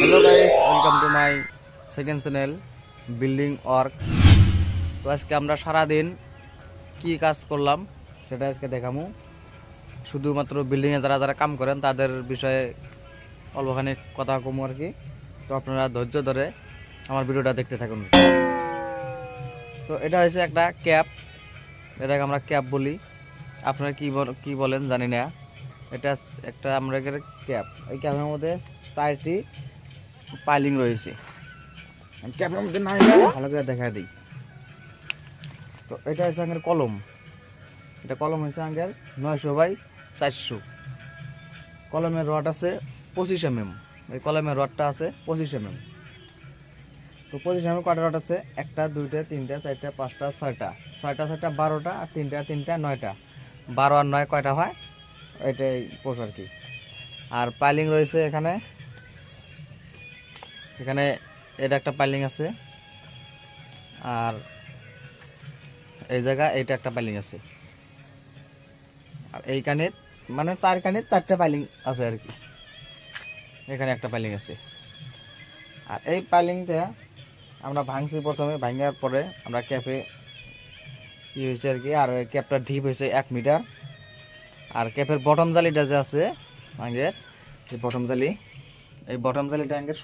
Hello guys, welcome to my second channel building work. तो आज के আমরা সারা দিন কি কাজ করলাম সেটা আজকে দেখামু। শুধুমাত্র বিল্ডিং এ যারা যারা কাম করেন তাদের বিষয়ে অল্পখানি কথা কমু আর কি। তো আপনারা ধৈর্য ধরে আমার ভিডিওটা দেখতে থাকুন। তো এটা হচ্ছে একটা ক্যাপ, এটাকে আমরা ক্যাপ বলি, আপনারা কি বলেন জানি না। এটা একটা আমরা ক্যাপ, এই ক্যাপের মধ্যে 4টি পাইলিং রয়েছে। ক্যাপের মধ্যে না ভালো করে দেখা দিই। তো এটা হচ্ছে আঙ্গের কলম, এটা কলম হচ্ছে আঙ্গের 900x400। কলমের রড আছে 25 mm, এই কলমের রডটা আছে 25 mm। তো 25 mm কয়টা রড আছে? 1টা 2টা 3টা 4টা 5টা 6টা 6টা 6টা 12টা আর 3টা 3টা 9টা। 12 আর 9 কয়টা হয়? এটাই পোষ আর কি। আর পাইলিং রয়েছে এখানে এখানে এটা একটা পাইলিং আছে, আর এই জায়গা এইটা একটা পাইলিং আছে, আর এইখানে মানে 4খানে 4টা পাইলিং আছে আর কি। এখানে একটা পাইলিং আছে। আর এই পাইলিংটা আমরা ভাঙছি, প্রথমে ভাঙার পরে আমরা ক্যাপে কি হয়েছে আর কি। আর ক্যাপটা ডিপ হয়েছে 1 মিটার। আর ক্যাপের বটম জালিটা যে আছে আগের, এই বটম জালি, এই বটম জালিটা আগের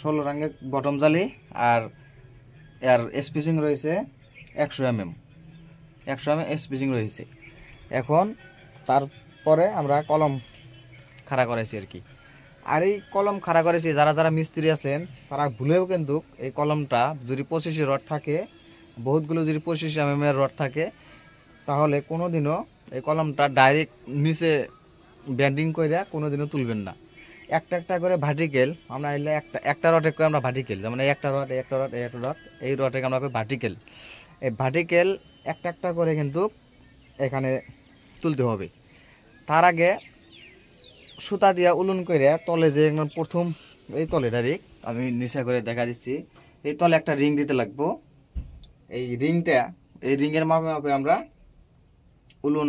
16 রঙের বটম জালি। আর এর স্পেসিং রয়েছে 100 mm, 100 mm স্পেসিং রয়েছে। এখন তারপরে আমরা কলম খাড়া করেছি আর কি। আর এই কলম খাড়া করেছি যারা যারা মিস্ত্রি আছেন তারা ভুলেও কিন্তু এই কলমটা যদি 25 রড থাকে, বহুতগুলো যদি 25 mm এর রড থাকে, তাহলে কোনোদিনও এই কলমটা ডাইরেক্ট নিচে ব্যান্ডিং করে কোনোদিনও তুলবেন না। একটা একটা করে ভার্টিক্যাল আমরা এলে একটা রডে করে আমরা ভার্টিক্যাল, যেমন একটা রড একটা রড একটা রড, এই রডে আমরা করি ভার্টিক্যাল। এই ভার্টিক্যাল একটা একটা করে কিন্তু এখানে তুলতে হবে। তার আগে সুতা দিয়া উলুন করে তলে যে প্রথম এই তলে ডাইরেক্ট আমি নিচে করে দেখা দিচ্ছি, এই তলে একটা রিং দিতে লাগবো। এই রিংটা, এই রিংয়ের মাপে মাপে আমরা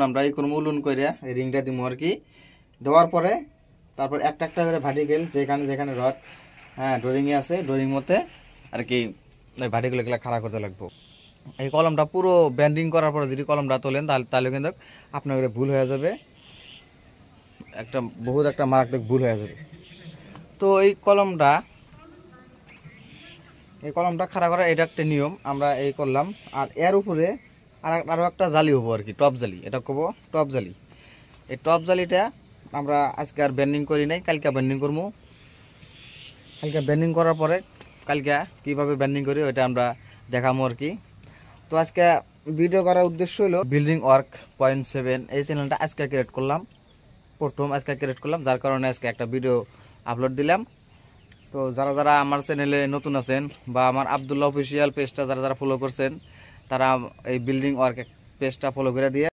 আমরা এই কোনো উলুন করে এই রিংটা দিব আর কি। দেওয়ার পরে তারপর একটা একটা করে ভার্টিক্যাল যেখানে যেখানে রড ড্রয়িংয়ে আছে ড্রয়িং মতে আর কি ভার্টিক্যালগুলো খাড়া করতে লাগবো। এই কলমটা পুরো ব্যান্ডিং করার পরে যদি কলমটা তোলেন তাহলে কিন্তু আপনার ভুল হয়ে যাবে, বহুত একটা মারাত্মক ভুল হয়ে যাবে। তো এই কলমটা খাড়া করা এটা একটা নিয়ম, আমরা এই করলাম। আর এর উপরে আরও একটা জালি হবো আর কি, টপ জালি, এটা কব টপ জালি। এই টপ জালিটা আমরা আজকে আর ব্যান্ডিং করি নাই, কালকে ব্যান্ডিং করবো। কালকে ব্যান্ডিং করার পরে কালকে কীভাবে ব্যান্ডিং করি ওইটা আমরা দেখাবো আর কি। তো আজকে ভিডিও করার উদ্দেশ্য হলো বিল্ডিং ওয়ার্ক 0.7 এই চ্যানেলটা আজকে ক্রিয়েট করলাম, আজকে ক্রিয়েট করলাম, যার কারণে আজকে একটা ভিডিও আপলোড দিলাম। তো যারা যারা আমার চ্যানেলে নতুন আছেন বা আমার আব্দুল্লাহ অফিসিয়াল পেজটা যারা যারা ফলো করছেন, তারা এই বিল্ডিং ওয়ার্ক পেজটা ফলো করে দিয়ে